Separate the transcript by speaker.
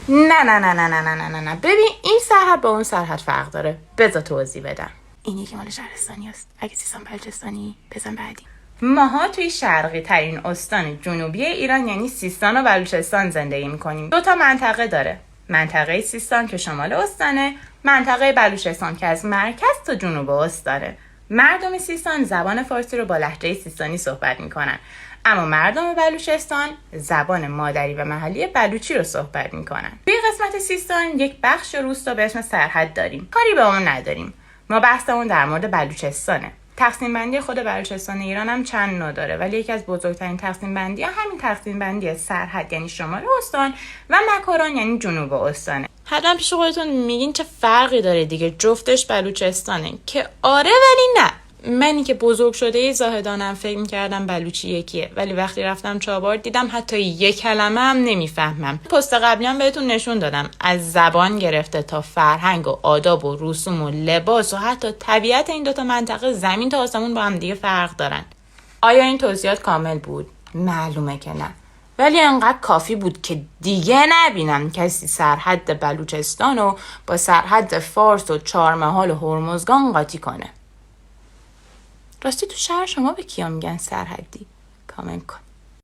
Speaker 1: نه نه نه نه نه نه نه نه نه ببین این سرحد با اون سرحد فرق داره. بذار توضیح بدم. این یکی مال شهرستانی است. اگه سیستان بلوچستانی بزن بعدی. ماها توی شرقی ترین استان جنوبی ایران یعنی سیستان و بلوچستان زندگی میکنیم. 2 منطقه داره. منطقه سیستان که شمال استانه، منطقه بلوچستان که از مرکز تا جنوب استانه. مردم سیستان زبان فارسی رو با لهجه سیستانی صحبت میکنن، اما مردم بلوچستان زبان مادری و محلی بلوچی رو صحبت میکنن. توی قسمت سیستان یک بخش روستا به اسم سرحد داریم. کاری به اون نداریم. ما بحثمون در مورد بلوچستانه. تقسیم بندی خود بلوچستان ایران هم چند نوع داره، ولی یکی از بزرگترین تقسیم بندی ها همین تقسیم بندی سرحد یعنی شمال استان و مکران یعنی جنوب استانه. حتما پیش خودتون میگین چه فرقی داره دیگه، جفتش بلوچستانه. که آره ولی نه. منی که بزرگ شده زاهدانم فکر میکردم بلوچی یکیه، ولی وقتی رفتم چابهار دیدم حتی یک کلمه هم نمیفهمم. پست قبلی هم بهتون نشون دادم از زبان گرفته تا فرهنگ و آداب و رسوم و لباس و حتی طبیعت این 2 منطقه زمین تا آسمون با هم دیگه فرق دارن. آیا این توضیحات کامل بود؟ معلومه که نه، ولی انقدر کافی بود که دیگه نبینم کسی سرحد بلوچستان رو با سرحد فارس و چهارمحال و هرمزگان قاطی کنه. راستی تو شهر شما به کیا میگن سرحدی؟ کامنت کن.